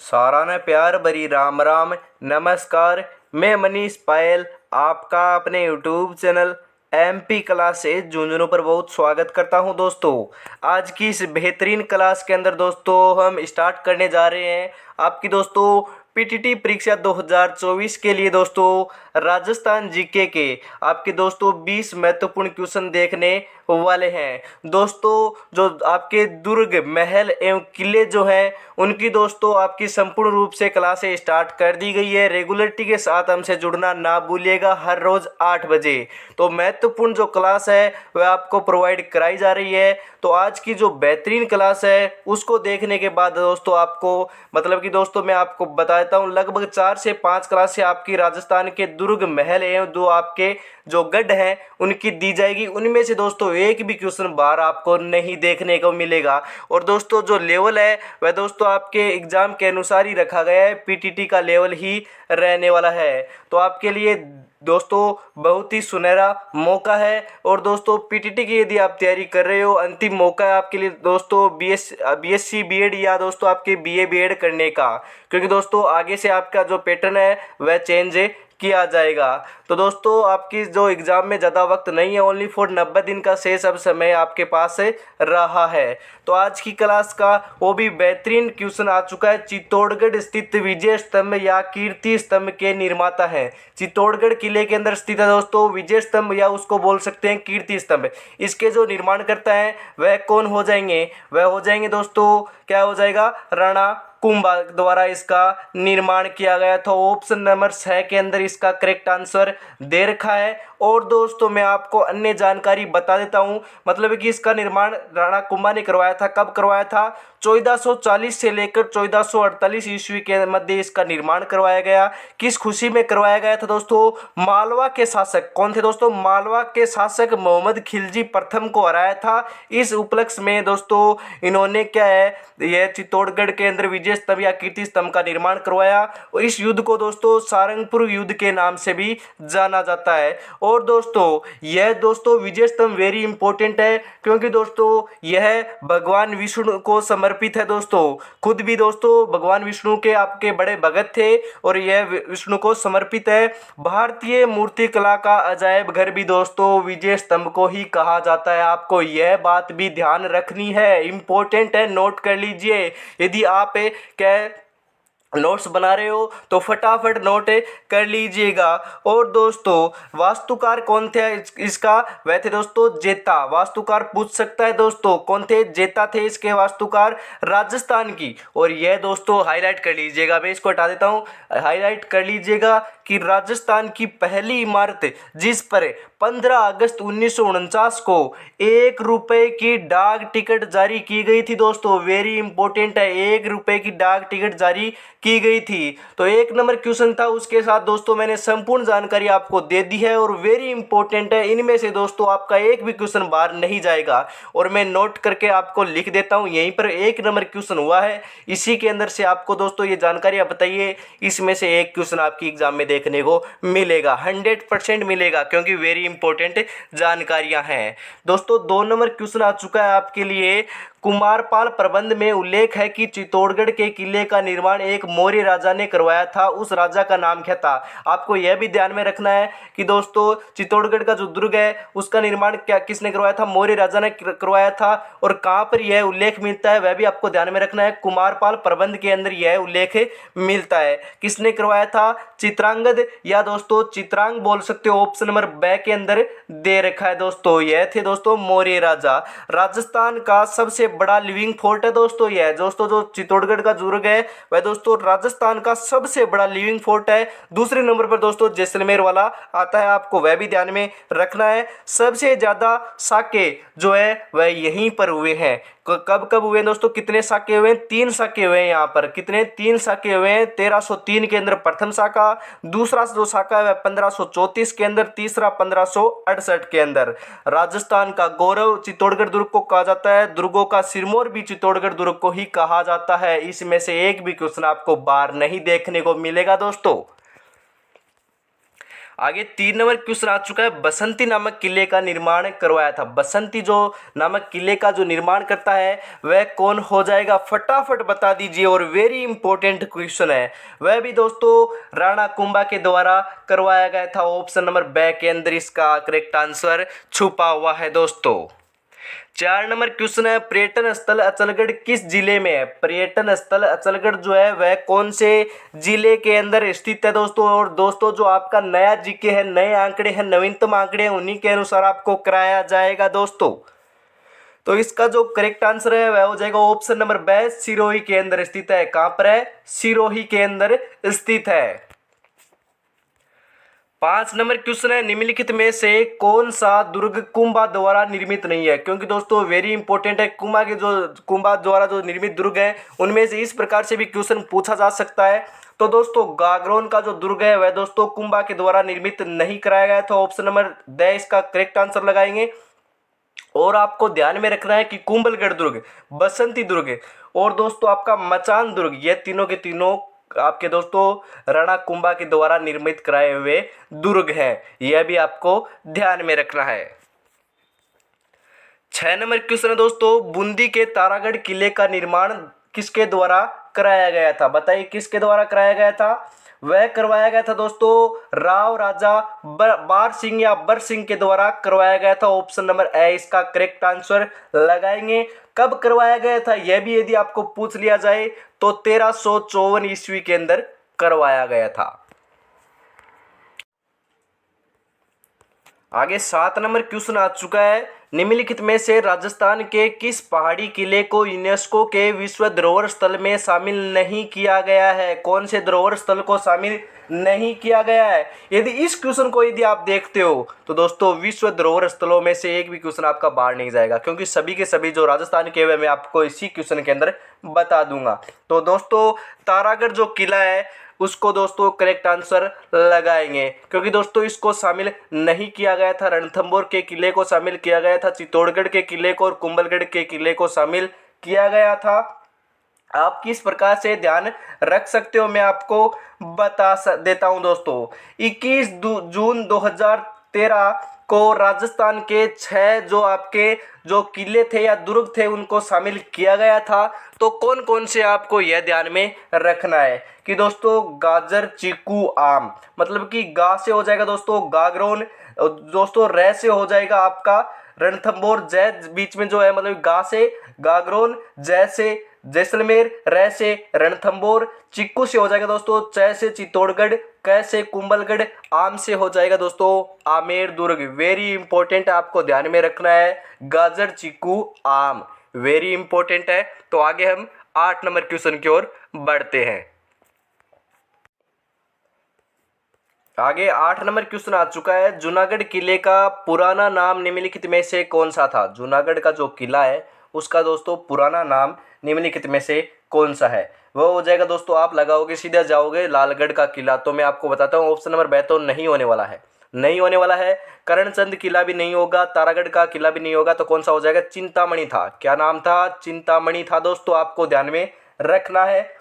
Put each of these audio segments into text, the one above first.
सारा ने प्यार भरी राम राम। नमस्कार। मैं मनीष पायल आपका अपने यूट्यूब चैनल एमपी क्लास से झुंझुनू पर बहुत स्वागत करता हूं। दोस्तों, आज की इस बेहतरीन क्लास के अंदर दोस्तों हम स्टार्ट करने जा रहे हैं आपकी दोस्तों पीटीटी परीक्षा 2024 के लिए दोस्तों राजस्थान जीके के आपके दोस्तों 20 महत्वपूर्ण क्वेश्चन देखने वाले हैं। दोस्तों, जो आपके दुर्ग महल एवं किले जो हैं उनकी दोस्तों आपकी संपूर्ण रूप से क्लासें स्टार्ट कर दी गई है। रेगुलरिटी के साथ हमसे जुड़ना ना भूलिएगा। हर रोज 8 बजे तो महत्वपूर्ण जो क्लास है वह आपको प्रोवाइड कराई जा रही है। तो आज की जो बेहतरीन क्लास है उसको देखने के बाद दोस्तों आपको मतलब कि दोस्तों मैं आपको बता देता हूँ, लगभग 4 से 5 क्लासें आपकी राजस्थान के दुर्ग महल एवं जो आपके जो गढ़ हैं उनकी दी जाएगी। उनमें से दोस्तों एक भी क्वेश्चन बाहर आपको नहीं देखने को मिलेगा। और दोस्तों जो लेवल है वह दोस्तों आपके एग्जाम के अनुसार ही रखा गया है, पीटीटी का लेवल ही रहने वाला है। तो आपके लिए दोस्तों बहुत ही सुनहरा मौका है। और दोस्तों पीटीटी की यदि आप तैयारी कर रहे हो, अंतिम मौका है आपके लिए दोस्तों बीएससी बीएड या दोस्तों आपके बीए बीएड करने का, क्योंकि दोस्तों आगे से आपका जो पैटर्न है वह चेंज किया जाएगा। तो दोस्तों आपकी जो एग्ज़ाम में ज़्यादा वक्त नहीं है, ओनली फॉर 90 दिन का शेष अब समय आपके पास रहा है। तो आज की क्लास का वो भी बेहतरीन क्वेश्चन आ चुका है। चित्तौड़गढ़ स्थित विजय स्तंभ या कीर्ति स्तंभ के निर्माता हैं। चित्तौड़गढ़ किले के अंदर स्थित है दोस्तों विजय स्तंभ या उसको बोल सकते हैं कीर्ति स्तंभ। इसके जो निर्माण करता है वह कौन हो जाएंगे? वह हो जाएंगे दोस्तों, क्या हो जाएगा, राणा कुंभा द्वारा इसका निर्माण किया गया था। ऑप्शन नंबर 6 के अंदर इसका करेक्ट आंसर दे रखा है। और दोस्तों मैं आपको अन्य जानकारी बता देता हूं, मतलब कि इसका निर्माण राणा कुंभा ने करवाया था। कब करवाया था? 1440 से लेकर 1448 ईस्वी के मध्य इसका निर्माण करवाया गया। किस खुशी में करवाया गया था दोस्तों? मालवा के शासक कौन थे दोस्तों? मालवा के शासक मोहम्मद खिलजी प्रथम को हराया था। इस उपलक्ष्य में दोस्तों इन्होंने क्या है, यह चित्तौड़गढ़ के अंदर विजय स्तंभ या कीर्ति स्तंभ का निर्माण करवाया। और इस युद्ध को दोस्तों सारंगपुर युद्ध के नाम से भी जाना जाता है। और दोस्तों यह दोस्तों विजय स्तंभ वेरी इंपॉर्टेंट है, क्योंकि दोस्तों यह भगवान विष्णु को समर्पित है। दोस्तों खुद भी दोस्तों भगवान विष्णु के आपके बड़े भगत थे और यह विष्णु को समर्पित है। भारतीय मूर्ति कला का अजायब घर भी दोस्तों विजय स्तंभ को ही कहा जाता है। आपको यह बात भी ध्यान रखनी है, इंपॉर्टेंट है, नोट कर लीजिए। यदि आप क्या नोट्स बना रहे हो तो फटाफट नोट कर लीजिएगा। और दोस्तों वास्तुकार कौन थे इसका? वह थे दोस्तों जेता। वास्तुकार पूछ सकता है दोस्तों, कौन थे? जेता थे इसके वास्तुकार, राजस्थान की। और यह दोस्तों हाईलाइट कर लीजिएगा, मैं इसको हटा देता हूँ, हाईलाइट कर लीजिएगा कि राजस्थान की पहली इमारत जिस पर 15 अगस्त 1949 को 1 रुपए की डाक टिकट जारी की गई थी दोस्तों, वेरी इंपॉर्टेंट है, 1 रुपए की डाक टिकट जारी की गई थी। तो 1 नंबर क्वेश्चन था, उसके साथ दोस्तों मैंने संपूर्ण जानकारी आपको दे दी है और वेरी इंपॉर्टेंट है। इनमें से दोस्तों आपका एक भी क्वेश्चन बाहर नहीं जाएगा और मैं नोट करके आपको लिख देता हूं। यहीं पर 1 नंबर क्वेश्चन हुआ है, इसी के अंदर से आपको दोस्तों ये जानकारी आप बताइए, इसमें से एक क्वेश्चन आपकी एग्जाम में देखने को मिलेगा, 100% मिलेगा, क्योंकि वेरी इंपॉर्टेंट जानकारियां हैं। दोस्तों 2 नंबर क्वेश्चन आ चुका है आपके लिए। कुमारपाल प्रबंध में उल्लेख है कि चित्तौड़गढ़ के किले का निर्माण एक मौर्य राजा ने करवाया था, उस राजा का नाम क्या था? आपको यह भी ध्यान में रखना है कि दोस्तों चित्तौड़गढ़ का जो दुर्ग है उसका निर्माण क्या किसने करवाया था? मौर्य राजा ने करवाया था। और कहां पर यह उल्लेख मिलता है वह भी आपको ध्यान में रखना है। कुमारपाल प्रबंध के अंदर यह उल्लेख मिलता है। किसने करवाया था? चित्रांगद या दोस्तों चित्रांग बोल सकते हो, ऑप्शन नंबर ब के अंदर दे रखा है दोस्तों। यह थे दोस्तों मौर्य राजा। राजस्थान का सबसे बड़ा लिविंग फोर्ट है दोस्तों यह, दोस्तों जो चित्तौड़गढ़ का दुर्ग है वह दोस्तों राजस्थान का सबसे बड़ा लिविंग फोर्ट है। दूसरे नंबर पर दोस्तों जैसलमेर वाला आता है, आपको वह भी ध्यान में रखना है। सबसे ज्यादा साके जो है वह यहीं पर हुए हैं। कब कब हुए दोस्तों? कितने साके हुए? 3 साके हुए हैं यहाँ पर। कितने? 3 साके हुए हैं। 1303 के अंदर प्रथम साका, दूसरा जो साका है वह 1534 के अंदर, तीसरा 1568 के अंदर। राजस्थान का गौरव चित्तौड़गढ़ दुर्ग को कहा जाता है, दुर्गों का सिरमौर भी चित्तौड़गढ़ दुर्ग को ही कहा जाता है। इसमें से एक भी क्वेश्चन आपको बाहर नहीं देखने को मिलेगा दोस्तों। आगे 3 नंबर क्वेश्चन आ चुका है, बसंती नामक किले का निर्माण करवाया था। बसंती जो नामक किले का जो निर्माण करता है वह कौन हो जाएगा, फटाफट बता दीजिए। और वेरी इंपॉर्टेंट क्वेश्चन है, वह भी दोस्तों राणा कुंभा के द्वारा करवाया गया था। ऑप्शन नंबर ब के अंदर इसका करेक्ट आंसर छुपा हुआ है दोस्तों। 4 नंबर क्वेश्चन है, पर्यटन स्थल अचलगढ़ किस जिले में है। पर्यटन स्थल अचलगढ़ जो है वह कौन से जिले के अंदर स्थित है दोस्तों। और दोस्तों जो आपका नया जीके है, नए आंकड़े हैं, नवीनतम आंकड़े हैं, उन्हीं के अनुसार आपको कराया जाएगा दोस्तों। तो इसका जो करेक्ट आंसर है वह हो जाएगा ऑप्शन नंबर ब, सिरोही के अंदर स्थित है। कहां पर है, सिरोही के अंदर स्थित है। 5 नंबर क्वेश्चन है, निम्नलिखित में से कौन सा दुर्ग कुंभा द्वारा निर्मित नहीं है। क्योंकि दोस्तों वेरी इंपॉर्टेंट है, कुंभा द्वारा जो निर्मित दुर्ग है उनमें से इस प्रकार से भी क्वेश्चन पूछा जा सकता है। तो दोस्तों गागरोन का जो दुर्ग है वह दोस्तों कुंभा के द्वारा निर्मित नहीं कराया गया था। ऑप्शन नंबर द इसका करेक्ट आंसर लगाएंगे। और आपको ध्यान में रखना है कि कुंभलगढ़ दुर्ग, बसंती दुर्ग और दोस्तों आपका मचान दुर्ग, ये तीनों के तीनों आपके दोस्तों राणा कुंभा के द्वारा निर्मित कराए हुए दुर्ग हैं। यह भी आपको ध्यान में रखना है। 6 नंबर क्वेश्चन है दोस्तों, बूंदी के तारागढ़ किले का निर्माण किसके द्वारा कराया गया था। बताइए किसके द्वारा कराया गया था। वह करवाया गया था दोस्तों राव राजा बार सिंह या बर सिंह के द्वारा करवाया गया था। ऑप्शन नंबर ए इसका करेक्ट आंसर लगाएंगे। कब करवाया गया था यह भी यदि आपको पूछ लिया जाए तो 1354 ईस्वी के अंदर करवाया गया था। आगे 7 नंबर क्वेश्चन आ चुका है, निम्नलिखित में से राजस्थान के किस पहाड़ी किले को यूनेस्को के विश्व धरोहर स्थल में शामिल नहीं किया गया है। कौन से धरोहर स्थल को शामिल नहीं किया गया है। यदि इस क्वेश्चन को यदि आप देखते हो तो दोस्तों विश्व धरोहर स्थलों में से एक भी क्वेश्चन आपका बाहर नहीं जाएगा, क्योंकि सभी के सभी जो राजस्थान के वे मैं आपको इसी क्वेश्चन के अंदर बता दूंगा। तो दोस्तों तारागढ़ जो किला है उसको दोस्तों करेक्ट आंसर लगाएंगे, क्योंकि दोस्तों इसको शामिल नहीं किया गया था। रणथंभौर के किले को शामिल किया गया था, चित्तौड़गढ़ के किले को और कुंभलगढ़ के किले को शामिल किया गया था। आप किस प्रकार से ध्यान रख सकते हो मैं आपको बता देता हूं दोस्तों। 21 जून 2013 को राजस्थान के 6 जो आपके जो किले थे या दुर्ग थे उनको शामिल किया गया था। तो कौन कौन से आपको यह ध्यान में रखना है कि दोस्तों गाजर चीकू आम, मतलब कि गा से हो जाएगा दोस्तों गागरोन, दोस्तों रे से हो जाएगा आपका रणथंभौर, जय बीच में जो है मतलब गा से गागरोन, जय से जैसलमेर, रे से रणथंभौर, चिक्कू से हो जाएगा दोस्तों च से चित्तौड़गढ़, क से कुंभलगढ़, आम से हो जाएगा दोस्तों आमेर दुर्ग। वेरी इंपॉर्टेंट आपको ध्यान में रखना है, गाजर चीकू आम वेरी इंपॉर्टेंट है। तो आगे हम 8 नंबर क्वेश्चन की ओर बढ़ते हैं। आगे 8 नंबर क्वेश्चन आ चुका है, जूनागढ़ किले का पुराना नाम निम्नलिखित में से कौन सा था। जूनागढ़ का जो किला है उसका दोस्तों पुराना नाम निम्नलिखित में से कौन सा है। वो हो जाएगा दोस्तों आप लगाओगे सीधा जाओगे लालगढ़ का किला। तो मैं आपको बताता हूँ ऑप्शन नंबर ब तो नहीं होने वाला है, नहीं होने वाला है। करणचंद किला भी नहीं होगा, तारागढ़ का किला भी नहीं होगा। तो कौन सा हो जाएगा, चिंतामणि था। क्या नाम था, चिंतामणि था दोस्तों, आपको ध्यान में रखना है।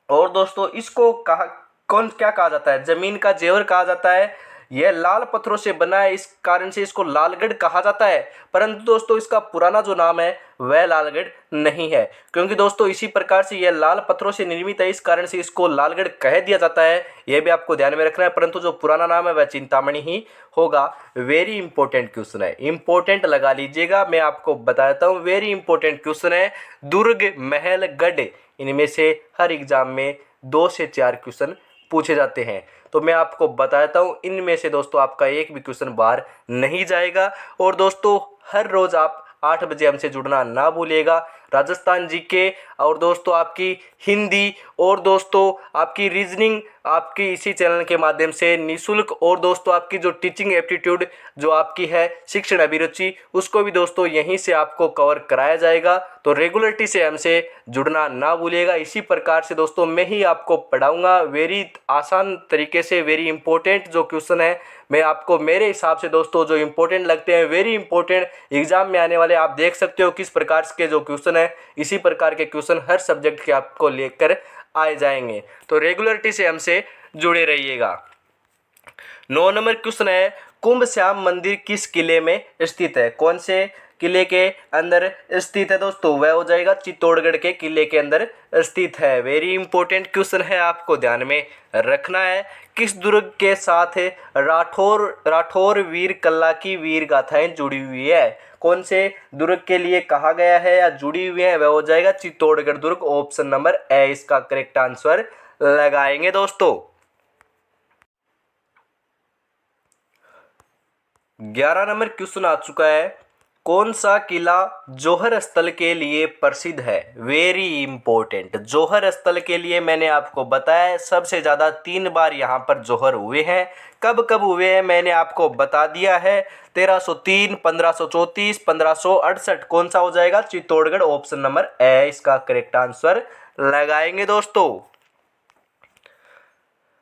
और दोस्तों इसको क्या कहा जाता है, जमीन का जेवर कहा जाता है। यह लाल पत्थरों से बना है, इस कारण से इसको लालगढ़ कहा जाता है। परंतु दोस्तों इसका पुराना जो नाम है वह लालगढ़ नहीं है, क्योंकि दोस्तों इसी प्रकार से यह लाल पत्थरों से निर्मित है, इस कारण से इसको लालगढ़ कह दिया जाता है। यह भी आपको ध्यान में रखना है। परंतु जो पुराना नाम है वह चिंतामणि ही होगा। वेरी इंपॉर्टेंट क्वेश्चन है, इंपॉर्टेंट लगा लीजिएगा, मैं आपको बताता हूँ। वेरी इंपॉर्टेंट क्वेश्चन है, दुर्ग महल गढ़, इनमें से हर एग्जाम में 2 से 4 क्वेश्चन पूछे जाते हैं। तो मैं आपको बताता हूँ इनमें से दोस्तों आपका एक भी क्वेश्चन बाहर नहीं जाएगा। और दोस्तों हर रोज आप 8 बजे हमसे जुड़ना ना भूलिएगा। राजस्थान जीके और दोस्तों आपकी हिंदी और दोस्तों आपकी रीजनिंग आपकी इसी चैनल के माध्यम से निःशुल्क, और दोस्तों आपकी जो टीचिंग एप्टीट्यूड जो आपकी है शिक्षण अभिरुचि उसको भी दोस्तों यहीं से आपको कवर कराया जाएगा। तो रेगुलरिटी से हमसे जुड़ना ना भूलिएगा। इसी प्रकार से दोस्तों मैं ही आपको पढ़ाऊंगा वेरी आसान तरीके से। वेरी इंपॉर्टेंट जो क्वेश्चन है मैं आपको मेरे हिसाब से दोस्तों जो इंपॉर्टेंट लगते हैं, वेरी इंपॉर्टेंट एग्जाम में आने वाले, आप देख सकते हो किस प्रकार के जो क्वेश्चन है, इसी प्रकार के क्वेश्चन हर सब्जेक्ट के आपको लेकर आए जाएंगे। तो रेगुलरिटी से हमसे जुड़े रहिएगा। 9 नंबर क्वेश्चन है, कुंभ श्याम मंदिर किस किले में स्थित है? कौन से किले के अंदर स्थित है दोस्तों? वह हो जाएगा चित्तौड़गढ़ के किले के अंदर स्थित है। वेरी इंपॉर्टेंट क्वेश्चन है, आपको ध्यान में रखना है। किस दुर्ग के साथ राठौर वीर कल्ला की वीर गाथाएं जुड़ी हुई है? कौन से दुर्ग के लिए कहा गया है या जुड़ी हुई है? वह हो जाएगा चित्तौड़गढ़ दुर्ग। ऑप्शन नंबर ए इसका करेक्ट आंसर लगाएंगे दोस्तों। 11 नंबर क्वेश्चन आ चुका है, कौन सा किला जौहर स्थल के लिए प्रसिद्ध है? Very important. जौहर स्थल के लिए मैंने आपको बताया सबसे ज्यादा 3 बार यहाँ पर जौहर हुए हैं। कब कब हुए हैं मैंने आपको बता दिया है। 1303, 1534, 1568। कौन सा हो जाएगा? चित्तौड़गढ़। ऑप्शन नंबर ए इसका करेक्ट आंसर लगाएंगे दोस्तों।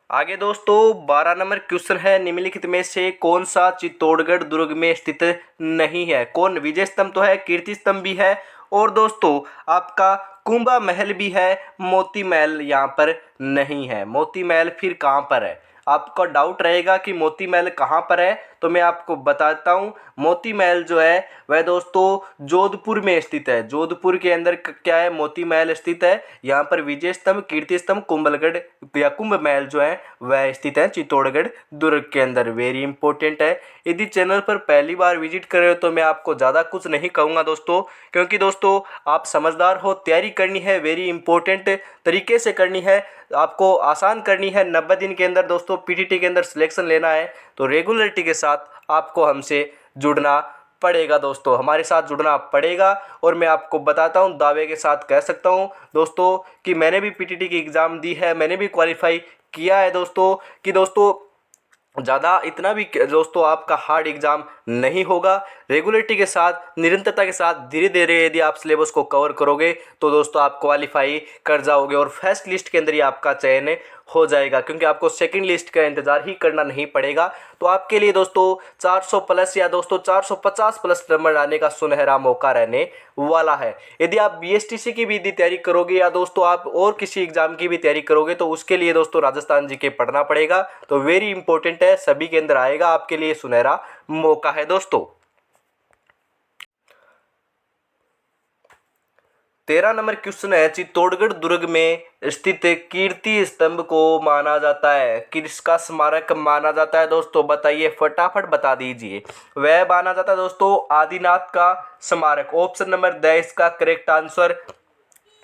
आगे दोस्तों 12 नंबर क्वेश्चन है, निम्नलिखित में से कौन सा चित्तौड़गढ़ दुर्ग में स्थित नहीं है? कौन? विजय स्तंभ तो है, कीर्ति स्तंभ भी है, और दोस्तों आपका कुंभा महल भी है। मोती महल यहाँ पर नहीं है। मोती महल फिर कहाँ पर है? आपका डाउट रहेगा कि मोती महल कहाँ पर है, तो मैं आपको बताता हूँ। मोती महल जो है वह दोस्तों जोधपुर में स्थित है। जोधपुर के अंदर क्या है? मोती महल स्थित है। यहाँ पर विजय स्तंभ, कीर्ति स्तंभ, कुंभलगढ़ या कुंभ महल जो है वह स्थित है चित्तौड़गढ़ दुर्ग के अंदर। वेरी इंपॉर्टेंट है। यदि चैनल पर पहली बार विजिट कर रहे हो तो मैं आपको ज़्यादा कुछ नहीं कहूँगा दोस्तों, क्योंकि दोस्तों आप समझदार हो, तैयारी करनी है, वेरी इंपॉर्टेंट तरीके से करनी है, आपको आसान करनी है। 90 दिन के अंदर दोस्तों पीटीटी के अंदर सिलेक्शन लेना है, तो रेगुलरिटी के साथ आपको हमसे जुड़ना पड़ेगा दोस्तों, हमारे साथ जुड़ना पड़ेगा। और मैं आपको बताता हूं, दावे के साथ कह सकता हूं दोस्तों कि मैंने भी पीटीटी की एग्ज़ाम दी है, मैंने भी क्वालिफाई किया है दोस्तों, कि दोस्तों ज़्यादा इतना भी दोस्तों आपका हार्ड एग्जाम नहीं होगा। रेगुलरिटी के साथ, निरंतरता के साथ धीरे धीरे यदि आप सिलेबस को कवर करोगे तो दोस्तों आप क्वालिफाई कर जाओगे और फर्स्ट लिस्ट के अंदर ही आपका चयन हो जाएगा, क्योंकि आपको सेकंड लिस्ट का इंतज़ार ही करना नहीं पड़ेगा। तो आपके लिए दोस्तों 400 प्लस या दोस्तों 450 प्लस नंबर लाने का सुनहरा मौका रहने वाला है। यदि आप बीएसटीसी की भी तैयारी करोगे या दोस्तों आप और किसी एग्जाम की भी तैयारी करोगे तो उसके लिए दोस्तों राजस्थान जीके पढ़ना पड़ेगा। तो वेरी इंपॉर्टेंट है, सभी के अंदर आएगा, आपके लिए सुनहरा मौका है दोस्तों। 13 नंबर क्वेश्चन है, चित्तौड़गढ़ दुर्ग में स्थित कीर्ति स्तंभ को माना जाता है, किसका स्मारक माना जाता है दोस्तों? बताइए, फटाफट बता दीजिए। वह माना जाता है दोस्तों आदिनाथ का स्मारक। ऑप्शन नंबर द इसका करेक्ट आंसर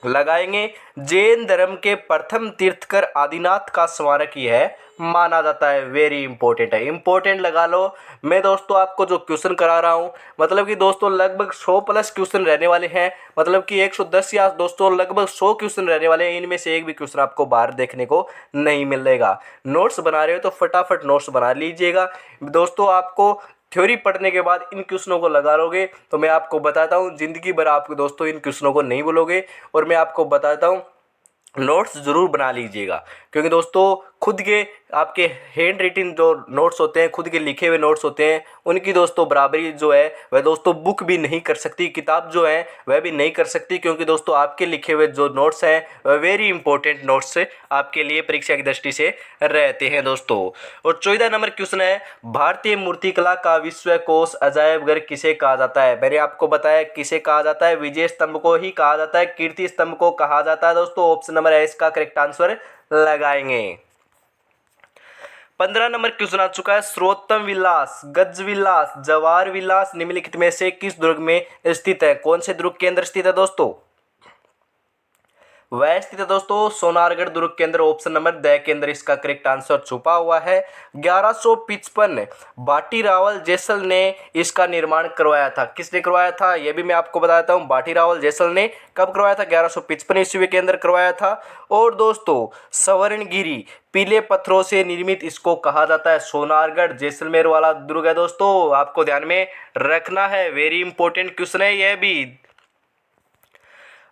लगाएंगे। जैन धर्म के प्रथम तीर्थकर आदिनाथ का स्मारक यह माना जाता है। वेरी इंपॉर्टेंट है, इंपॉर्टेंट लगा लो। मैं दोस्तों आपको जो क्वेश्चन करा रहा हूँ, मतलब कि दोस्तों लगभग 100 प्लस क्वेश्चन रहने वाले हैं, मतलब कि 110 या दोस्तों लगभग 100 क्वेश्चन रहने वाले हैं। इनमें से एक भी क्वेश्चन आपको बाहर देखने को नहीं मिलेगा। नोट्स बना रहे हो तो फटाफट नोट्स बना लीजिएगा दोस्तों। आपको थ्योरी पढ़ने के बाद इन क्वेश्चनों को लगा लोगे तो मैं आपको बताता हूँ जिंदगी भर आप दोस्तों इन क्वेश्चनों को नहीं भूलोगे। और मैं आपको बताता हूँ नोट्स ज़रूर बना लीजिएगा, क्योंकि दोस्तों खुद के आपके हैंड रिटन जो नोट्स होते हैं, खुद के लिखे हुए नोट्स होते हैं, उनकी दोस्तों बराबरी जो है वह दोस्तों बुक भी नहीं कर सकती, किताब जो है वह भी नहीं कर सकती, क्योंकि दोस्तों आपके लिखे हुए जो नोट्स हैं वह वेरी इंपॉर्टेंट नोट्स आपके लिए परीक्षा की दृष्टि से रहते हैं दोस्तों। और 14 नंबर क्वेश्चन है, भारतीय मूर्तिकला का विश्व कोश अजायब घर किसे कहा जाता है? मैंने आपको बताया किसे कहा जाता है, विजय स्तंभ को ही कहा जाता है, कीर्ति स्तंभ को कहा जाता है दोस्तों। ऑप्शन नंबर है इसका करेक्ट आंसर लगाएंगे। 15 नंबर क्वेश्चन आ चुका है, सर्वोत्तम विलास, गज विलास, जवाहर विलास निम्नलिखित में से किस दुर्ग में स्थित है? कौन से दुर्ग के अंदर स्थित है दोस्तों? वह स्थित है दोस्तों सोनारगढ़ दुर्ग के अंदर। ऑप्शन नंबर द के अंदर इसका करेक्ट आंसर छुपा हुआ है। 1155 बाटी रावल जैसल ने इसका निर्माण करवाया था। किसने करवाया था यह भी मैं आपको बताता हूँ। बाटी रावल जैसल ने कब करवाया था? 1155 ईस्वी के अंदर करवाया था। और दोस्तों स्वर्णगिरी पीले पत्थरों से निर्मित इसको कहा जाता है। सोनारगढ़ जैसलमेर वाला दुर्ग है दोस्तों, आपको ध्यान में रखना है। वेरी इंपॉर्टेंट क्वेश्चन है यह भी।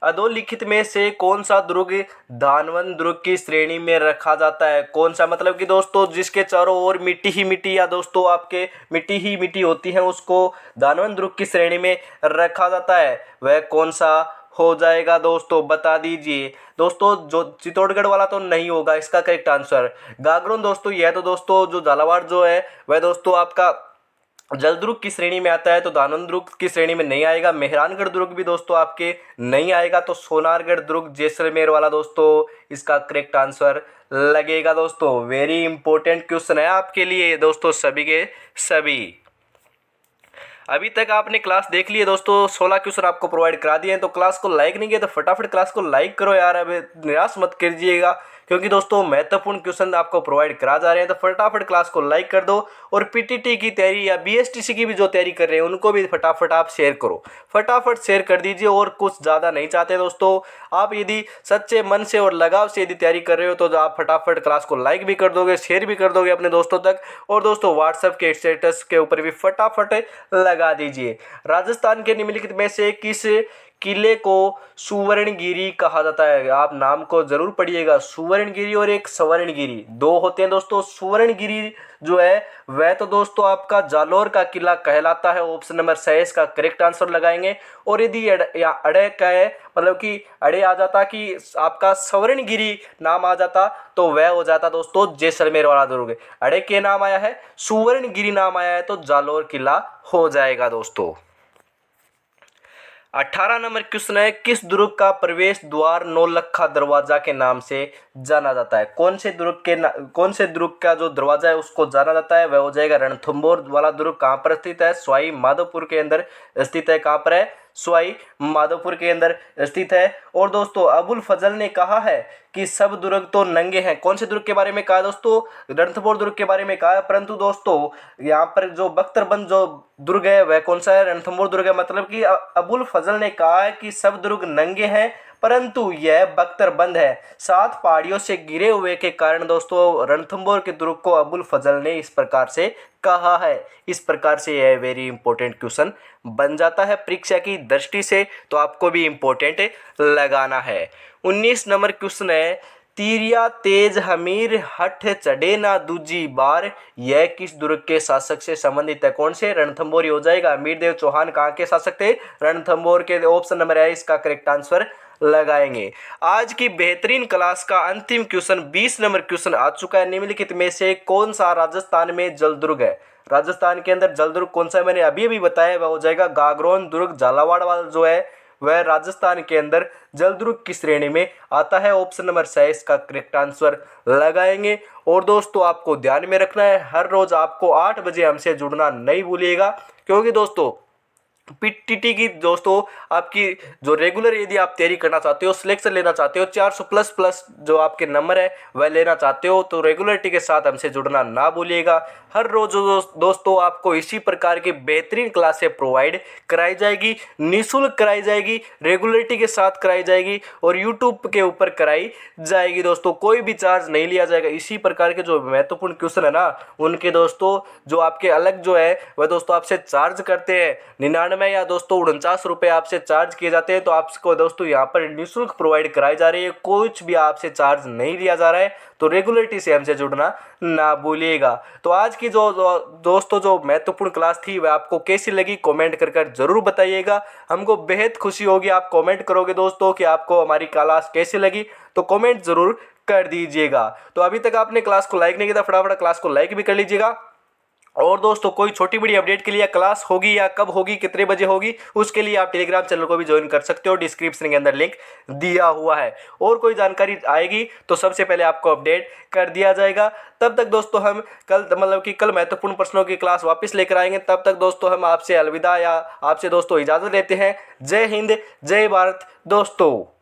अधोलिखित में से कौन सा दुर्ग धानवन दुर्ग की श्रेणी में रखा जाता है? कौन सा, मतलब कि दोस्तों जिसके चारों ओर मिट्टी ही मिट्टी या दोस्तों आपके मिट्टी ही मिट्टी होती है, उसको धानवन दुर्ग की श्रेणी में रखा जाता है। वह कौन सा हो जाएगा दोस्तों, बता दीजिए दोस्तों। जो चित्तौड़गढ़ वाला तो नहीं होगा इसका करेक्ट आंसर। गागरोन दोस्तों, यह तो दोस्तों जो झालावाड़ जो है वह दोस्तों आपका जलदुर्ग की श्रेणी में आता है, तो दानन दुर्ग की श्रेणी में नहीं आएगा। मेहरानगढ़ दुर्ग भी दोस्तों आपके नहीं आएगा, तो सोनारगढ़ दुर्ग जैसलमेर वाला दोस्तों इसका करेक्ट आंसर लगेगा दोस्तों। वेरी इंपॉर्टेंट क्वेश्चन है आपके लिए दोस्तों, सभी के सभी। अभी तक आपने क्लास देख ली है दोस्तों, 16 क्वेश्चन आपको प्रोवाइड करा दिए हैं, तो क्लास को लाइक नहीं किया तो फटाफट क्लास को लाइक करो यार, अब निराश मत कीजिएगा, क्योंकि दोस्तों महत्वपूर्ण क्वेश्चन आपको प्रोवाइड करा जा रहे हैं। तो फटाफट क्लास को लाइक कर दो, और पीटीटी की तैयारी या बीएसटीसी की भी जो तैयारी कर रहे हैं उनको भी फटाफट आप शेयर करो, फटाफट शेयर कर दीजिए। और कुछ ज़्यादा नहीं चाहते दोस्तों, आप यदि सच्चे मन से और लगाव से यदि तैयारी कर रहे हो तो आप फटाफट क्लास को लाइक भी कर दोगे, शेयर भी कर दोगे अपने दोस्तों तक, और दोस्तों व्हाट्सएप के स्टेटस के ऊपर भी फटाफट लगा दीजिए। राजस्थान के निम्नलिखित में से किस किले को सुवर्णगिरी कहा जाता है? आप नाम को जरूर पढ़िएगा, सुवर्णगिरी और एक स्वर्णगिरी, दो होते हैं दोस्तों। सुवर्णगिरी जो है वह तो दोस्तों आपका जालोर का किला कहलाता है, ऑप्शन नंबर 6 इसका करेक्ट आंसर लगाएंगे। और यदि अड़े का है, मतलब कि अड़े आ जाता कि आपका स्वर्णगिरी नाम आ जाता तो वह हो जाता दोस्तों जैसलमेर वाला दुर्ग। अड़े के नाम आया है, सुवर्णगिरी नाम आया है, तो जालोर किला हो जाएगा दोस्तों। 18 नंबर क्वेश्चन है, किस दुर्ग का प्रवेश द्वार नौलखा दरवाजा के नाम से जाना जाता है? कौन से दुर्ग का जो दरवाजा है उसको जाना जाता है? वह हो जाएगा रणथंभौर वाला दुर्ग। कहाँ पर स्थित है? सवाई माधोपुर के अंदर स्थित है। कहाँ पर है? सवाई माधोपुर के अंदर स्थित है। और दोस्तों अबुल फजल ने कहा है कि सब दुर्ग तो नंगे हैं। कौन से दुर्ग के बारे में कहा है दोस्तों? रणथंभौर दुर्ग के बारे में कहा है, परंतु दोस्तों यहाँ पर जो बख्तरबंद जो दुर्ग है वह कौन सा है? रणथंभौर दुर्ग है। मतलब कि अबुल फजल ने कहा है कि सब दुर्ग नंगे हैं परंतु यह बख्तरबंद है, 7 पहाड़ियों से घिरे हुए के कारण दोस्तों रणथंभौर के दुर्ग को अबुल फजल ने इस प्रकार से कहा है। इस प्रकार से यह वेरी इंपॉर्टेंट क्वेश्चन बन जाता है परीक्षा की दृष्टि से, तो आपको भी इंपॉर्टेंट लगाना है। 19 नंबर क्वेश्चन है, तीरिया तेज हमीर हठ चढ़े ना दूजी बार, यह किस दुर्ग के शासक से संबंधित है? कौन से? रणथंभौर हो जाएगा। अमीरदेव चौहान कहाँ के शासक थे? रणथंभौर के। ऑप्शन नंबर है इसका करेक्ट आंसर लगाएंगे। आज की बेहतरीन क्लास का अंतिम क्वेश्चन 20 नंबर क्वेश्चन आ चुका है। निम्नलिखित में से कौन सा राजस्थान में जलदुर्ग है? राजस्थान के अंदर जलदुर्ग कौन सा है? मैंने अभी अभी बताया, वह हो जाएगा गागरोन दुर्ग। झालावाड़ वाला जो है वह राजस्थान के अंदर जलदुर्ग की श्रेणी में आता है। ऑप्शन नंबर 6 का करेक्ट आंसर लगाएंगे। और दोस्तों आपको ध्यान में रखना है, हर रोज आपको 8 बजे हमसे जुड़ना नहीं भूलिएगा, क्योंकि दोस्तों पीटीटी की दोस्तों आपकी जो रेगुलर यदि आप तैयारी करना चाहते हो, सिलेक्शन लेना चाहते हो, 400 प्लस प्लस जो आपके नंबर है वह लेना चाहते हो, तो रेगुलरिटी के साथ हमसे जुड़ना ना भूलिएगा। हर रोज दोस्तों आपको इसी प्रकार की बेहतरीन क्लासें प्रोवाइड कराई जाएगी, निःशुल्क कराई जाएगी, रेगुलरिटी के साथ कराई जाएगी और यूट्यूब के ऊपर कराई जाएगी दोस्तों। कोई भी चार्ज नहीं लिया जाएगा। इसी प्रकार के जो महत्वपूर्ण क्वेश्चन है ना, उनके दोस्तों जो आपके अलग जो है वह दोस्तों आपसे चार्ज करते हैं 99 या दोस्तों 49 रुपये आपसे चार्ज किए जाते हैं, तो आपको दोस्तों यहाँ पर निःशुल्क प्रोवाइड कराई जा रही है, कुछ भी आपसे चार्ज नहीं लिया जा रहा है, तो रेगुलरिटी से हमसे जुड़ना ना भूलिएगा। तो आज की जो दोस्तों जो महत्वपूर्ण क्लास थी वह आपको कैसी लगी कमेंट कर जरूर बताइएगा। हमको बेहद खुशी होगी आप कमेंट करोगे दोस्तों कि आपको हमारी क्लास कैसी लगी, तो कमेंट जरूर कर दीजिएगा। तो अभी तक आपने क्लास को लाइक नहीं किया, फटाफट क्लास को लाइक भी कर लीजिएगा। और दोस्तों कोई छोटी बड़ी अपडेट के लिए क्लास होगी या कब होगी, कितने बजे होगी, उसके लिए आप टेलीग्राम चैनल को भी ज्वाइन कर सकते हो, डिस्क्रिप्शन के अंदर लिंक दिया हुआ है। और कोई जानकारी आएगी तो सबसे पहले आपको अपडेट कर दिया जाएगा। तब तक दोस्तों हम कल महत्वपूर्ण प्रश्नों की क्लास वापस लेकर आएंगे। तब तक दोस्तों हम आपसे अलविदा या आपसे दोस्तों इजाज़त लेते हैं। जय हिंद, जय भारत दोस्तों।